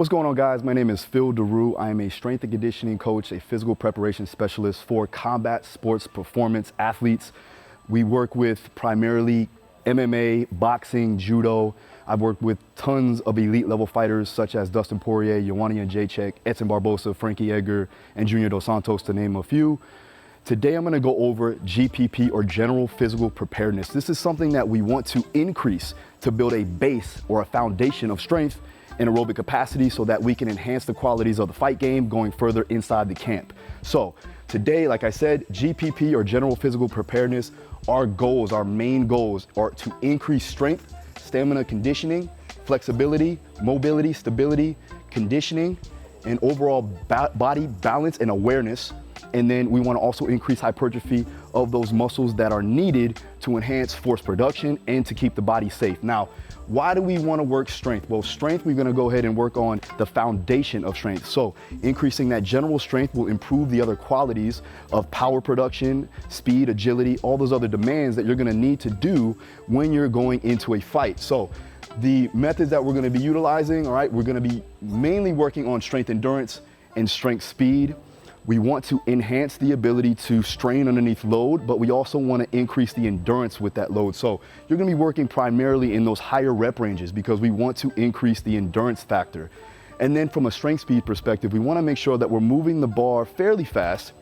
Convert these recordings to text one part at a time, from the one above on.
What's going on, guys? My name is Phil Daru. I am a strength and conditioning coach, a physical preparation specialist for combat sports performance athletes. We work with primarily MMA, boxing, judo. I've worked with tons of elite level fighters such as Dustin Poirier, Joanna Jedrzejczyk, Edson Barboza, Frankie Edgar, and Junior Dos Santos, to name a few. Today I'm going to go over GPP, or general physical preparedness. This is something that we want to increase to build a base or a foundation of strength and aerobic capacity so that we can enhance the qualities of the fight game going further inside the camp. So today, like I said, GPP, or general physical preparedness, our goals, our main goals, are to increase strength, stamina, conditioning, flexibility, mobility, stability, conditioning, and overall body balance and awareness. And then we want to also increase hypertrophy of those muscles that are needed to enhance force production and to keep the body safe. Now, why do we want to work strength? Well, strength, we're going to go ahead and work on the foundation of strength. So increasing that general strength will improve the other qualities of power production, speed, agility, all those other demands that you're going to need to do when you're going into a fight. So the methods that we're going to be utilizing, all right, we're going to be mainly working on strength endurance and strength speed. We want to enhance the ability to strain underneath load, but we also want to increase the endurance with that load. So you're going to be working primarily in those higher rep ranges because we want to increase the endurance factor. And then from a strength speed perspective, we want to make sure that we're moving the bar fairly fast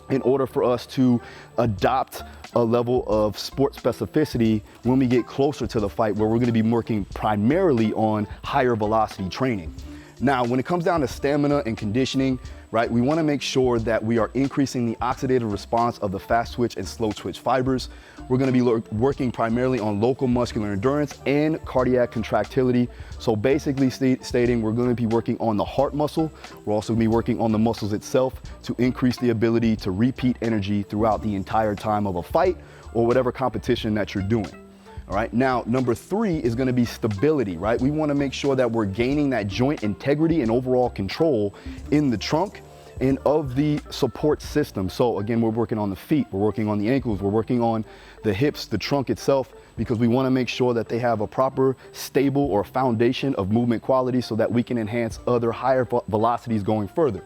in order for us to adopt a level of sport specificity when we get closer to the fight, where we're going to be working primarily on higher velocity training. Now, when it comes down to stamina and conditioning, right, we want to make sure that we are increasing the oxidative response of the fast twitch and slow twitch fibers. We're going to be working primarily on local muscular endurance and cardiac contractility. So basically stating, we're going to be working on the heart muscle. We're also going to be working on the muscles itself to increase the ability to repeat energy throughout the entire time of a fight or whatever competition that you're doing. All right, now number 3 is going to be stability, right? We want to make sure that we're gaining that joint integrity and overall control in the trunk and of the support system. So again, we're working on the feet, we're working on the ankles, we're working on the hips, the trunk itself, because we want to make sure that they have a proper, stable, or foundation of movement quality so that we can enhance other higher velocities going further.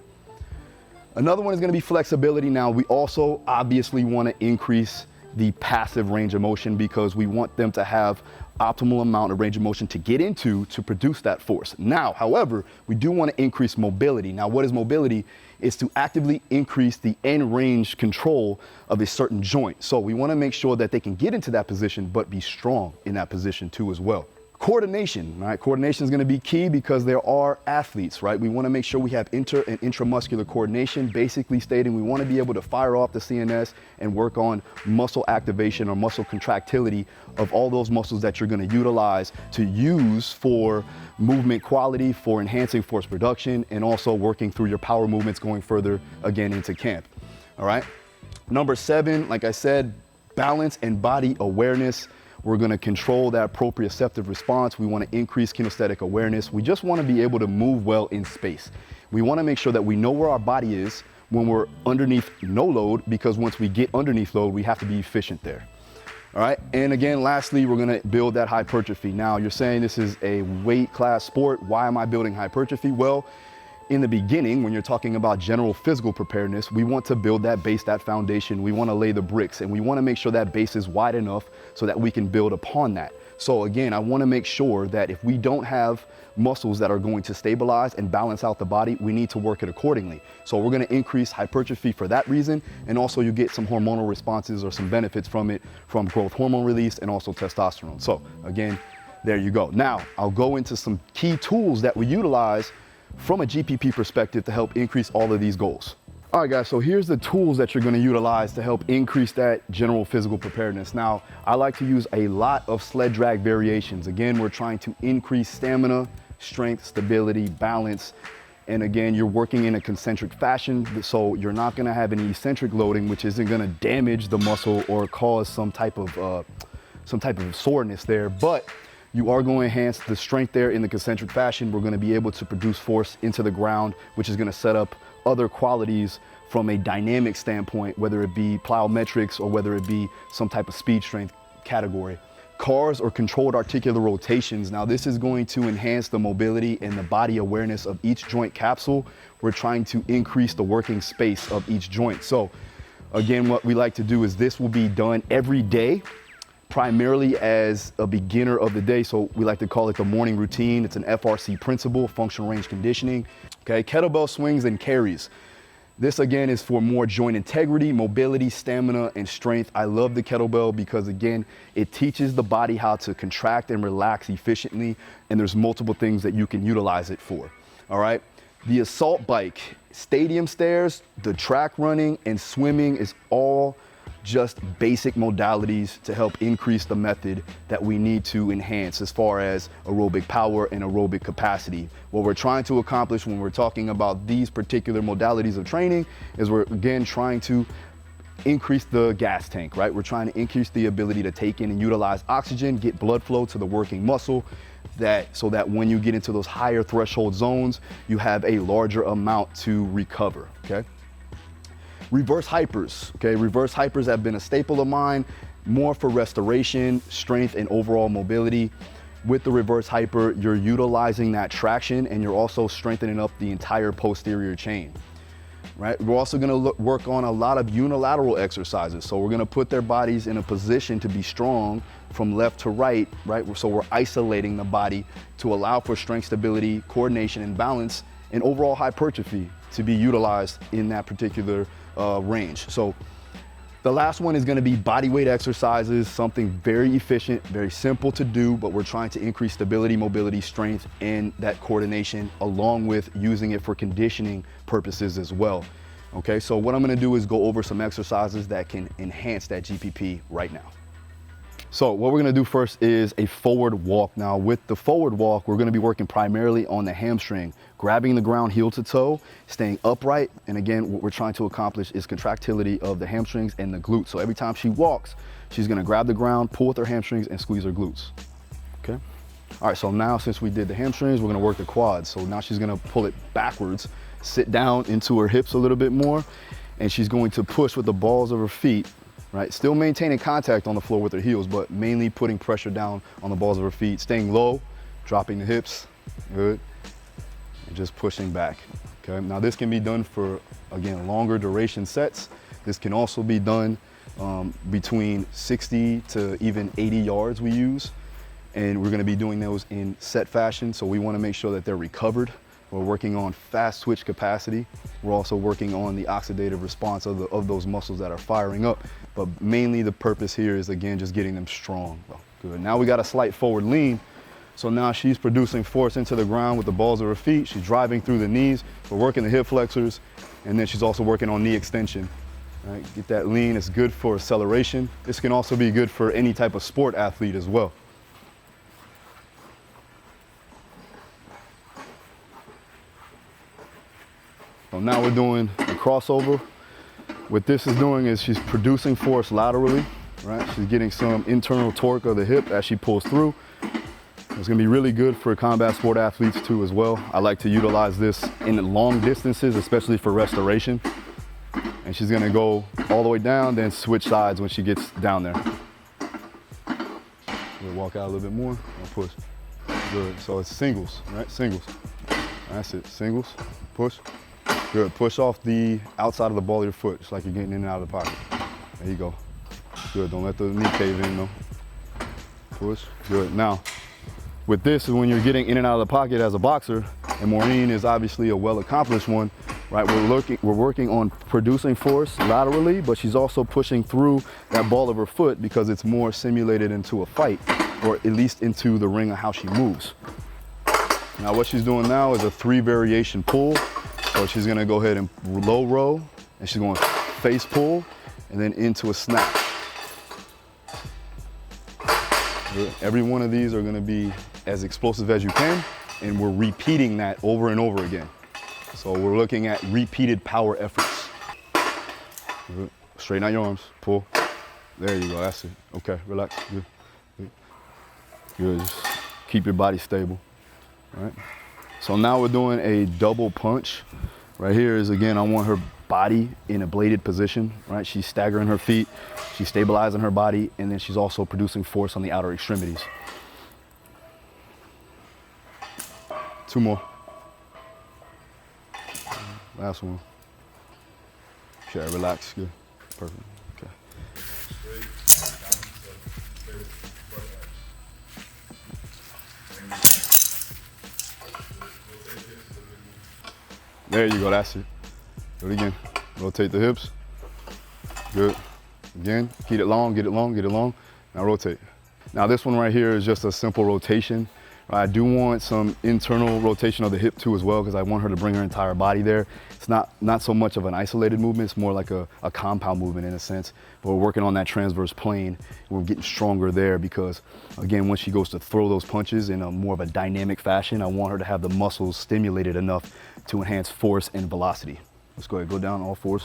Another one is going to be flexibility. Now, we also obviously want to increase the passive range of motion because we want them to have optimal amount of range of motion to get into to produce that force. Now, however, we do want to increase mobility. Now, what is mobility? It's to actively increase the end range control of a certain joint. So we want to make sure that they can get into that position, but be strong in that position too as well. Coordination, right? Coordination is going to be key because there are athletes, right? We want to make sure we have inter and intramuscular coordination, basically stating we want to be able to fire off the CNS and work on muscle activation or muscle contractility of all those muscles that you're going to utilize to use for movement quality, for enhancing force production, and also working through your power movements going further again into camp. All right. Number 7, like I said, balance and body awareness. We're going to control that proprioceptive response. We want to increase kinesthetic awareness. We just want to be able to move well in space. We want to make sure that we know where our body is when we're underneath no load, because once we get underneath load, we have to be efficient there. All right. And again, lastly, we're going to build that hypertrophy. Now, you're saying this is a weight class sport. Why am I building hypertrophy? Well, in the beginning, when you're talking about general physical preparedness, we want to build that base, that foundation. We want to lay the bricks, and we want to make sure that base is wide enough so that we can build upon that. So again, I want to make sure that if we don't have muscles that are going to stabilize and balance out the body, we need to work it accordingly. So we're going to increase hypertrophy for that reason, and also you get some hormonal responses or some benefits from it, from growth hormone release and also testosterone. So again, there you go. Now, I'll go into some key tools that we utilize from a GPP perspective to help increase all of these goals. All right, guys, so here's the tools that you're going to utilize to help increase that general physical preparedness. Now, I like to use a lot of sled drag variations. Again, we're trying to increase stamina, strength, stability, balance. And again, you're working in a concentric fashion, so you're not going to have any eccentric loading, which isn't going to damage the muscle or cause some type of soreness there. But you are going to enhance the strength there in the concentric fashion. We're going to be able to produce force into the ground, which is going to set up other qualities from a dynamic standpoint, whether it be plyometrics or whether it be some type of speed strength category. CARs or controlled articular rotations. Now this is going to enhance the mobility and the body awareness of each joint capsule. We're trying to increase the working space of each joint. So again, what we like to do is this will be done every day, primarily as a beginner of the day. So we like to call it the morning routine. It's an FRC principle, functional range conditioning. Okay, kettlebell swings and carries. This again is for more joint integrity, mobility, stamina, and strength. I love the kettlebell because again, it teaches the body how to contract and relax efficiently, and there's multiple things that you can utilize it for, all right? The assault bike, stadium stairs, the track running, and swimming is all just basic modalities to help increase the method that we need to enhance as far as aerobic power and aerobic capacity. What we're trying to accomplish when we're talking about these particular modalities of training is we're again trying to increase the gas tank, right? We're trying to increase the ability to take in and utilize oxygen, get blood flow to the working muscle, so that when you get into those higher threshold zones, you have a larger amount to recover, okay? Reverse hypers, okay? Reverse hypers have been a staple of mine, more for restoration, strength, and overall mobility. With the reverse hyper, you're utilizing that traction and you're also strengthening up the entire posterior chain, right? We're also gonna work on a lot of unilateral exercises. So we're gonna put their bodies in a position to be strong from left to right, right? So we're isolating the body to allow for strength, stability, coordination, and balance, and overall hypertrophy to be utilized in that particular range. So the last one is going to be body weight exercises, something very efficient, very simple to do, but we're trying to increase stability, mobility, strength, and that coordination, along with using it for conditioning purposes as well. Okay, so what I'm going to do is go over some exercises that can enhance that GPP right now. So what we're gonna do first is a forward walk. Now with the forward walk, we're gonna be working primarily on the hamstring, grabbing the ground heel to toe, staying upright. And again, what we're trying to accomplish is contractility of the hamstrings and the glutes. So every time she walks, she's gonna grab the ground, pull with her hamstrings and squeeze her glutes, okay? All right, so now since we did the hamstrings, we're gonna work the quads. So now she's gonna pull it backwards, sit down into her hips a little bit more, and she's going to push with the balls of her feet, right? Still maintaining contact on the floor with her heels, but mainly putting pressure down on the balls of her feet, staying low, dropping the hips, good, and just pushing back, okay? Now this can be done for, again, longer duration sets. This can also be done between 60 to even 80 yards we use, and we're gonna be doing those in set fashion, so we wanna make sure that they're recovered. We're working on fast switch capacity. We're also working on the oxidative response of those muscles that are firing up. But mainly the purpose here is, again, just getting them strong. Good. Now we got a slight forward lean. So now she's producing force into the ground with the balls of her feet. She's driving through the knees. We're working the hip flexors. And then she's also working on knee extension. Right? Get that lean. It's good for acceleration. This can also be good for any type of sport athlete as well. So now we're doing a crossover. What this is doing is she's producing force laterally, right? She's getting some internal torque of the hip as she pulls through. It's gonna be really good for combat sport athletes too as well. I like to utilize this in long distances, especially for restoration. And she's gonna go all the way down, then switch sides when she gets down there. We'll walk out a little bit more and push. Good, so it's singles, right? Singles. That's it, singles, push. Good, push off the outside of the ball of your foot, just like you're getting in and out of the pocket. There you go. Good, don't let the knee cave in though. Push, good. Now, with this, when you're getting in and out of the pocket as a boxer, and Maureen is obviously a well-accomplished one, right? We're working on producing force laterally, but she's also pushing through that ball of her foot because it's more simulated into a fight, or at least into the ring of how she moves. Now what she's doing now is a 3 variation pull. So she's gonna go ahead and low row, and she's going face pull, and then into a snap. Every one of these are gonna be as explosive as you can, and we're repeating that over and over again. So we're looking at repeated power efforts. Good. Straighten out your arms, pull. There you go, that's it. Okay, relax, good. Good, good. Just keep your body stable, all right? So now we're doing a double punch. Right here is, again, I want her body in a bladed position, right? She's staggering her feet, she's stabilizing her body, and then she's also producing force on the outer extremities. 2 more. Last one. Okay, relax, good, perfect, okay. There you go, that's it. Do it again. Rotate the hips. Good. Again, get it long, get it long, get it long. Now rotate. Now this one right here is just a simple rotation. I do want some internal rotation of the hip too as well, because I want her to bring her entire body there. It's not so much of an isolated movement, it's more like a compound movement in a sense. But we're working on that transverse plane. We're getting stronger there because, again, once she goes to throw those punches in a more of a dynamic fashion, I want her to have the muscles stimulated enough to enhance force and velocity. Let's go ahead, go down all fours,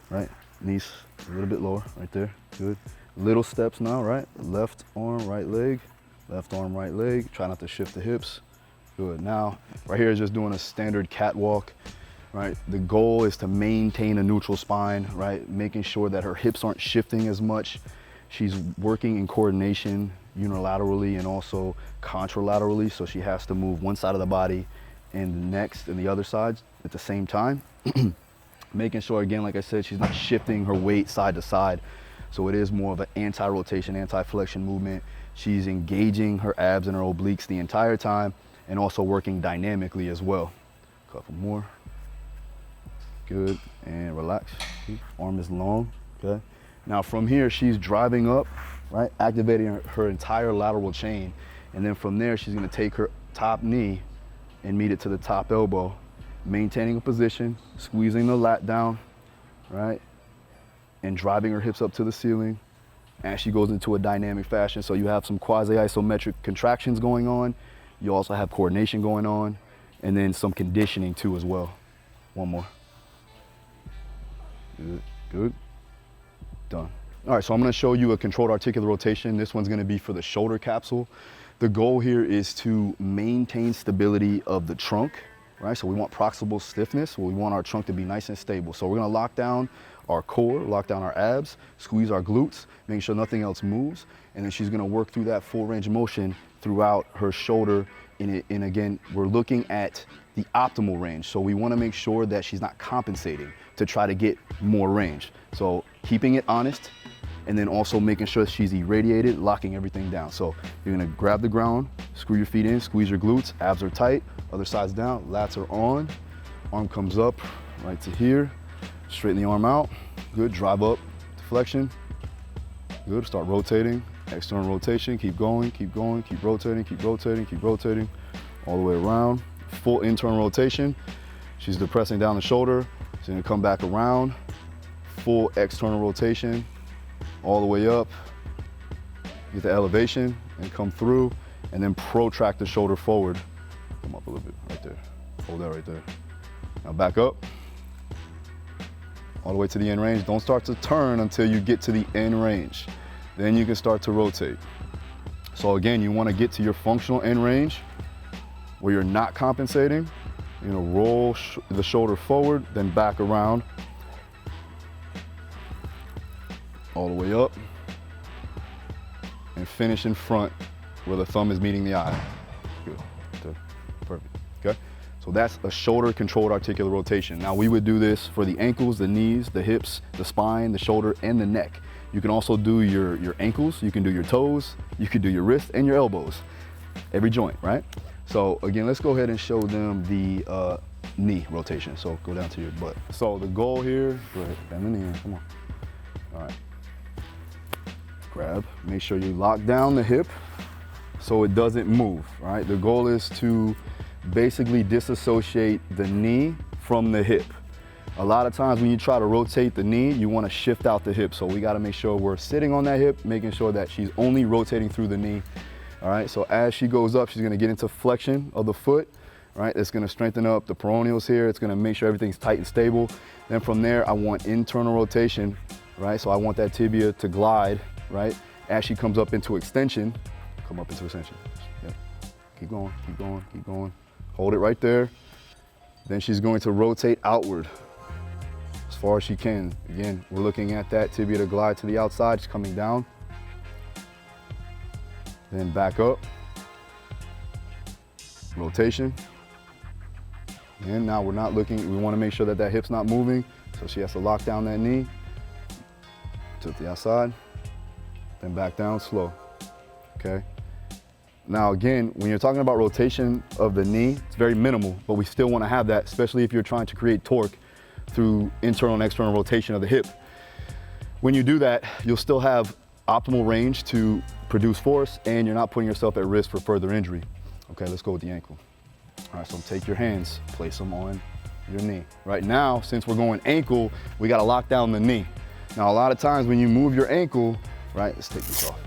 right? Knees a little bit lower, right there, good. Little steps now, right? Left arm, right leg. Left arm, right leg. Try not to shift the hips. Good. Now, right here is just doing a standard catwalk, right? The goal is to maintain a neutral spine, right? Making sure that her hips aren't shifting as much. She's working in coordination unilaterally and also contralaterally, so she has to move one side of the body and the next and the other side at the same time. Making sure, again, like I said, she's not shifting her weight side to side. So it is more of an anti-rotation, anti-flexion movement. She's engaging her abs and her obliques the entire time and also working dynamically as well. Couple more. Good, and relax. Arm is long, okay? Now from here, she's driving up, right? Activating her entire lateral chain. And then from there, she's gonna take her top knee and meet it to the top elbow, maintaining a position, squeezing the lat down, right? And driving her hips up to the ceiling. And she goes into a dynamic fashion. So you have some quasi-isometric contractions going on. You also have coordination going on, and then some conditioning too as well. One more. Good, good, done. All right, so I'm gonna show you a controlled articular rotation. This one's gonna be for the shoulder capsule. The goal here is to maintain stability of the trunk, right? So we want proximal stiffness. We want our trunk to be nice and stable. So we're gonna lock down our core, lock down our abs, squeeze our glutes, making sure nothing else moves. And then she's gonna work through that full range of motion throughout her shoulder. And again, we're looking at the optimal range. So we wanna make sure that she's not compensating to try to get more range. So keeping it honest, and then also making sure she's irradiated, locking everything down. So you're gonna grab the ground, screw your feet in, squeeze your glutes, abs are tight, other side's down, lats are on, arm comes up right to here, straighten the arm out, good, drive up, flexion, good, start rotating, external rotation, keep going, keep rotating, keep rotating, keep rotating, all the way around, full internal rotation. She's depressing down the shoulder, she's gonna come back around, full external rotation, all the way up, get the elevation and come through, and then protract the shoulder forward. Come up a little bit, right there. Hold that right there. Now back up, all the way to the end range. Don't start to turn until you get to the end range. Then you can start to rotate. So again, you wanna get to your functional end range where you're not compensating. You're gonna roll the shoulder forward, then back around, all the way up, and finish in front where the thumb is meeting the eye. Good, good, perfect, okay? So that's a shoulder controlled articular rotation. Now we would do this for the ankles, the knees, the hips, the spine, the shoulder, and the neck. You can also do your ankles, you can do your toes, you can do your wrists and your elbows, every joint, right? So again, let's go ahead and show them the knee rotation. So go down to your butt. So the goal here, go ahead, bend the knee in, come on. All right. Grab, make sure you lock down the hip so it doesn't move, right? The goal is to basically disassociate the knee from the hip. A lot of times when you try to rotate the knee, you want to shift out the hip. So we got to make sure we're sitting on that hip, making sure that she's only rotating through the knee. All right, so as she goes up, she's going to get into flexion of the foot, right? It's going to strengthen up the peroneals here. It's going to make sure everything's tight and stable. Then from there, I want internal rotation, right? So I want that tibia to glide, right? As she comes up into extension, come up into extension. Yep. Keep going, keep going, keep going. Hold it right there. Then she's going to rotate outward. far as she can. Again, we're looking at that tibia to glide to the outside, it's coming down. Then back up. Rotation. And now we're not looking, we want to make sure that that hip's not moving, so she has to lock down that knee. To the outside, then back down slow, okay? Now again, when you're talking about rotation of the knee, it's very minimal, but we still want to have that, especially if you're trying to create torque through internal and external rotation of the hip. When you do that, you'll still have optimal range to produce force, and you're not putting yourself at risk for further injury. Okay, let's go with the ankle. All right, so take your hands, place them on your knee. Right now, since we're going ankle, we gotta lock down the knee. Now, a lot of times when you move your ankle, right, let's take this off.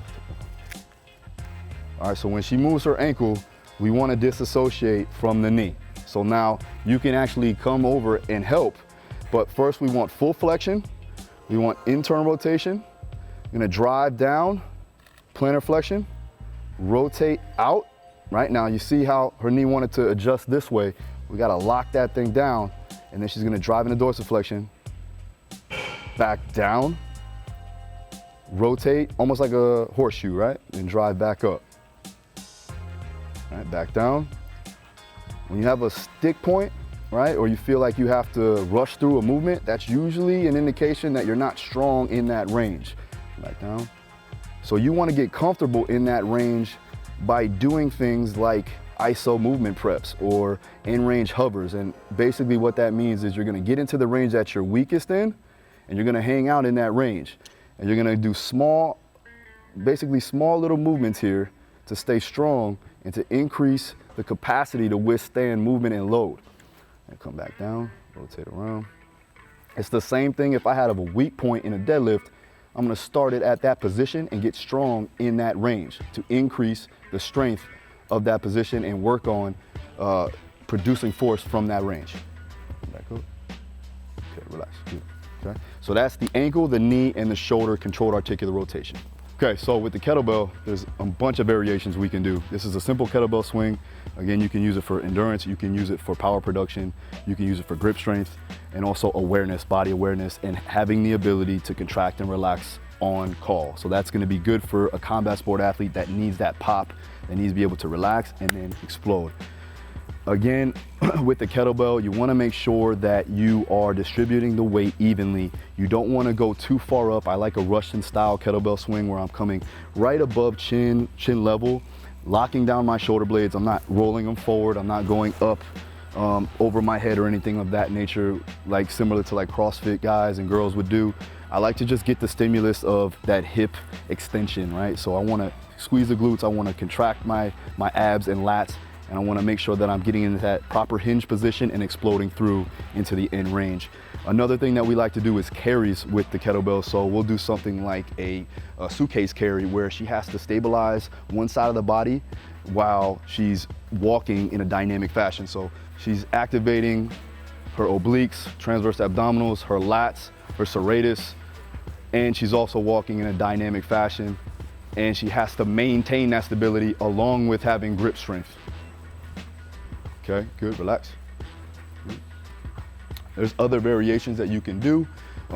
All right, so when she moves her ankle, we wanna disassociate from the knee. So now you can actually come over and help, but first we want full flexion, we want internal rotation, we're gonna drive down, plantar flexion, rotate out. Right now, you see how her knee wanted to adjust this way. We gotta lock that thing down, and then she's gonna drive into dorsiflexion, back down, rotate, almost like a horseshoe, right? And drive back up. All right, back down. When you have a stick point, right, or you feel like you have to rush through a movement, that's usually an indication that you're not strong in that range. Back down. So you wanna get comfortable in that range by doing things like ISO movement preps or in-range hovers. And basically what that means is you're gonna get into the range that you're weakest in, and you're gonna hang out in that range. And you're gonna do small, basically small little movements here to stay strong and to increase the capacity to withstand movement and load. And come back down, rotate around. It's the same thing if I had a weak point in a deadlift. I'm gonna start it at that position and get strong in that range to increase the strength of that position and work on producing force from that range. Back up. Okay, relax. Good. Okay. So that's the ankle, the knee, and the shoulder controlled articular rotation. Okay, so with the kettlebell, there's a bunch of variations we can do. This is a simple kettlebell swing. Again, you can use it for endurance, you can use it for power production, you can use it for grip strength, and also awareness, body awareness, and having the ability to contract and relax on call. So that's gonna be good for a combat sport athlete that needs that pop, that needs to be able to relax and then explode. Again, with the kettlebell, you wanna make sure that you are distributing the weight evenly. You don't wanna go too far up. I like a Russian style kettlebell swing where I'm coming right above chin level, locking down my shoulder blades. I'm not rolling them forward. I'm not going up over my head or anything of that nature, like similar to like CrossFit guys and girls would do. I like to just get the stimulus of that hip extension, right? So I wanna squeeze the glutes, I wanna contract my abs and lats, and I wanna make sure that I'm getting into that proper hinge position and exploding through into the end range. Another thing that we like to do is carries with the kettlebell. So we'll do something like a suitcase carry where she has to stabilize one side of the body while she's walking in a dynamic fashion. So she's activating her obliques, transverse abdominals, her lats, her serratus, and she's also walking in a dynamic fashion, and she has to maintain that stability along with having grip strength. Okay, good, relax. There's other variations that you can do.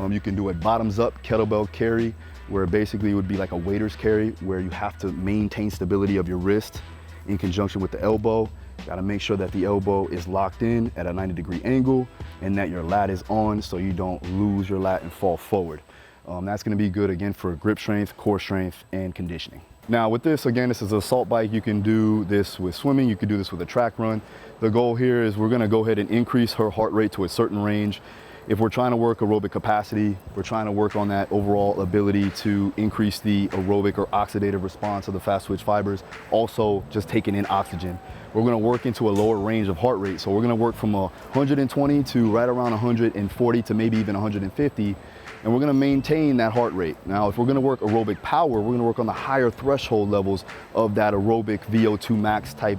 You can do a bottoms up kettlebell carry, where basically it would be like a waiter's carry, where you have to maintain stability of your wrist in conjunction with the elbow. You gotta make sure that the elbow is locked in at a 90-degree angle and that your lat is on so you don't lose your lat and fall forward. That's gonna be good again for grip strength, core strength, and conditioning. Now with this, again, this is an assault bike. You can do this with swimming, you can do this with a track run. The goal here is we're gonna go ahead and increase her heart rate to a certain range. If we're trying to work aerobic capacity, we're trying to work on that overall ability to increase the aerobic or oxidative response of the fast twitch fibers, also just taking in oxygen. We're gonna work into a lower range of heart rate. So we're gonna work from 120 to right around 140 to maybe even 150. And we're gonna maintain that heart rate. Now, if we're gonna work aerobic power, we're gonna work on the higher threshold levels of that aerobic VO2 max type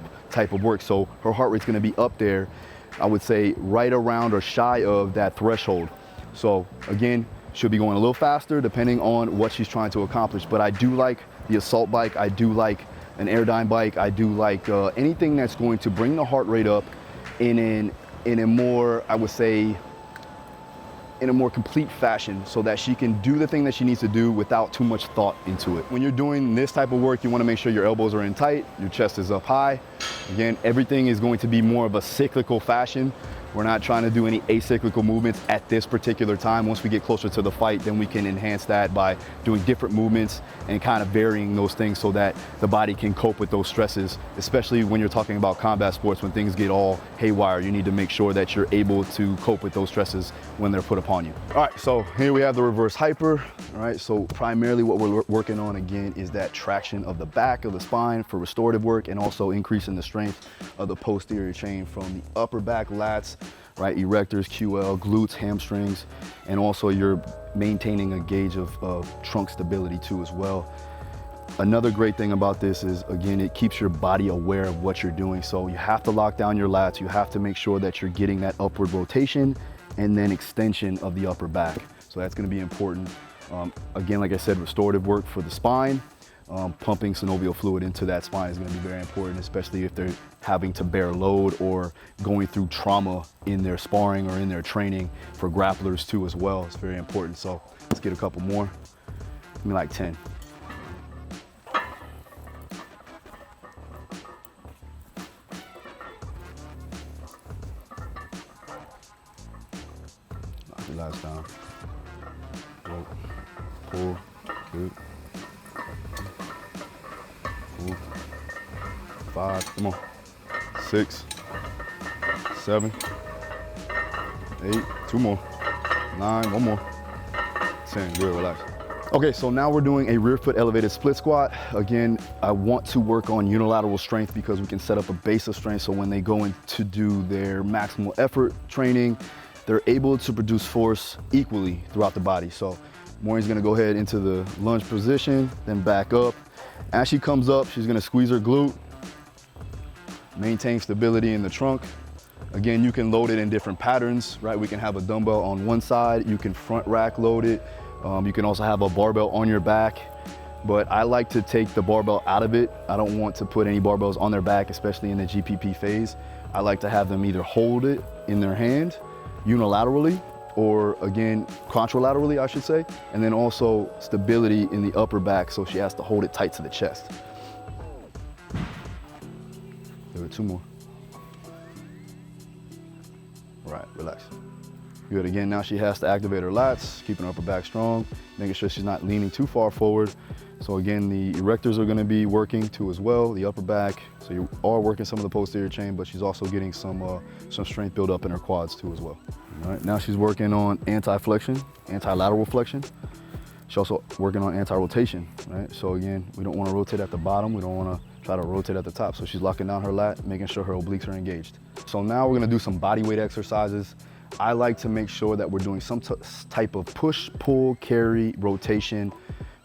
of work. So her heart rate's gonna be up there, I would say right around or shy of that threshold. So again, she'll be going a little faster depending on what she's trying to accomplish. But I do like the assault bike, I do like an Airdyne bike, I do like anything that's going to bring the heart rate up in a more, I would say, in a more complete fashion so that she can do the thing that she needs to do without too much thought into it. When you're doing this type of work, you want to make sure your elbows are in tight, your chest is up high. Again, everything is going to be more of a cyclical fashion. We're not trying to do any acyclical movements at this particular time. Once we get closer to the fight, then we can enhance that by doing different movements and kind of varying those things so that the body can cope with those stresses, especially when you're talking about combat sports. When things get all haywire, you need to make sure that you're able to cope with those stresses when they're put upon you. All right, so here we have the reverse hyper. All right, so primarily what we're working on again is that traction of the back of the spine for restorative work, and also increasing the strength of the posterior chain from the upper back lats, right, erectors, QL, glutes, hamstrings, and also you're maintaining a gauge of trunk stability too as well. Another great thing about this is, again, it keeps your body aware of what you're doing. So you have to lock down your lats, you have to make sure that you're getting that upward rotation and then extension of the upper back. So that's gonna be important. Again, like I said, restorative work for the spine. Pumping synovial fluid into that spine is going to be very important, especially if they're having to bear load or going through trauma in their sparring or in their training. For grapplers too as well, it's very important. So let's get a couple more. Give me like 10. Knock your lats down. Go. Pull. Good. 5, come on, 6, 7, 8, 2 more, 9, 1 more, 10, good, relax. Okay, so now we're doing a rear foot elevated split squat. Again, I want to work on unilateral strength because we can set up a base of strength so when they go in to do their maximal effort training, they're able to produce force equally throughout the body. So Maureen's gonna go ahead into the lunge position, then back up. As she comes up, she's gonna squeeze her glute, maintain stability in the trunk. Again, you can load it in different patterns, right? We can have a dumbbell on one side, you can front rack load it. You can also have a barbell on your back, but I like to take the barbell out of it. I don't want to put any barbells on their back, especially in the GPP phase. I like to have them either hold it in their hand unilaterally, or again, contralaterally, I should say, and then also stability in the upper back, so she has to hold it tight to the chest. Do it 2 more. All right, relax. Good, again, now she has to activate her lats, keeping her upper back strong, making sure she's not leaning too far forward. So again, the erectors are gonna be working too as well, the upper back. So you are working some of the posterior chain, but she's also getting some strength build up in her quads too as well. All right, now she's working on anti-flexion, anti-lateral flexion. She's also working on anti-rotation, right? So again, we don't wanna rotate at the bottom, we don't wanna try to rotate at the top. So she's locking down her lat, making sure her obliques are engaged. So now we're gonna do some body weight exercises. I like to make sure that we're doing some type of push, pull, carry, rotation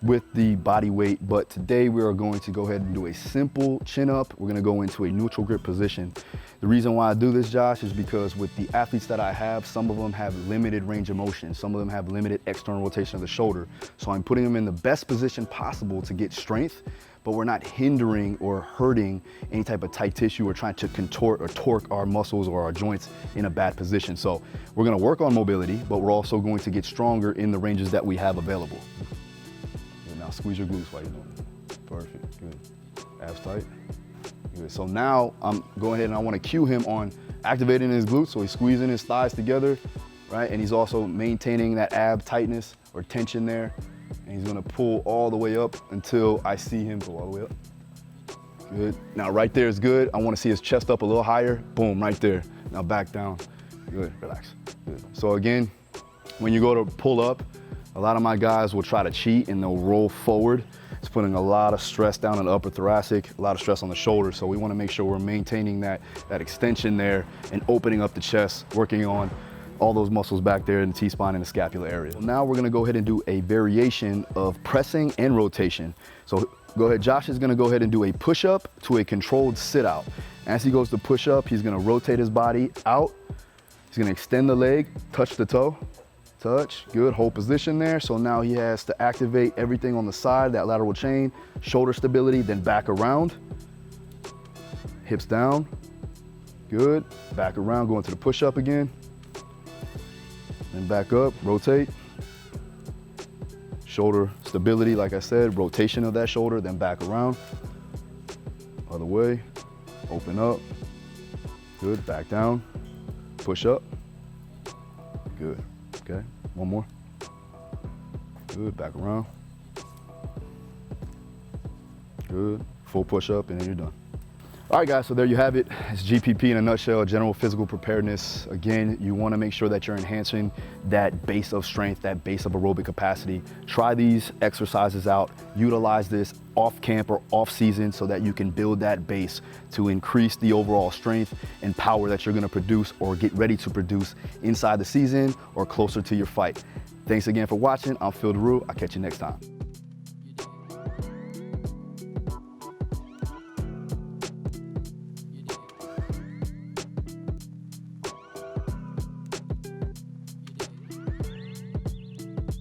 with the body weight, but today we are going to go ahead and do a simple chin up. We're gonna go into a neutral grip position. The reason why I do this, Josh, is because with the athletes that I have, some of them have limited range of motion. Some of them have limited external rotation of the shoulder. So I'm putting them in the best position possible to get strength, but we're not hindering or hurting any type of tight tissue or trying to contort or torque our muscles or our joints in a bad position. So we're gonna work on mobility, but we're also going to get stronger in the ranges that we have available. Now squeeze your glutes while you're doing it. Perfect, good. Abs tight, good. So now I'm going ahead and I wanna cue him on activating his glutes, so he's squeezing his thighs together, right? And he's also maintaining that ab tightness or tension there. And he's gonna pull all the way up until I see him go all the way up. Good. Now right there is good. I wanna see his chest up a little higher. Boom, right there. Now back down. Good, relax. Good. So again, when you go to pull up, a lot of my guys will try to cheat and they'll roll forward. It's putting a lot of stress down in the upper thoracic, a lot of stress on the shoulder. So we wanna make sure we're maintaining that extension there and opening up the chest, working on all those muscles back there in the T-spine and the scapular area. Now we're gonna go ahead and do a variation of pressing and rotation. So go ahead, Josh is gonna go ahead and do a push-up to a controlled sit-out. As he goes to push up, he's gonna rotate his body out. He's gonna extend the leg, touch the toe, touch, good, hold position there. So now he has to activate everything on the side, that lateral chain, shoulder stability, then back around. Hips down, good. Back around, going to the push-up again. then back up, rotate. Shoulder stability, like I said, rotation of that shoulder, then back around. Other way, open up. Good, back down, push up. Good, okay, one more. Good, back around. Good, full push up and then you're done. All right guys, so there you have it. It's GPP in a nutshell, general physical preparedness. Again, you wanna make sure that you're enhancing that base of strength, that base of aerobic capacity. Try these exercises out, utilize this off camp or off season so that you can build that base to increase the overall strength and power that you're gonna produce or get ready to produce inside the season or closer to your fight. Thanks again for watching. I'm Phil Daru. I'll catch you next time.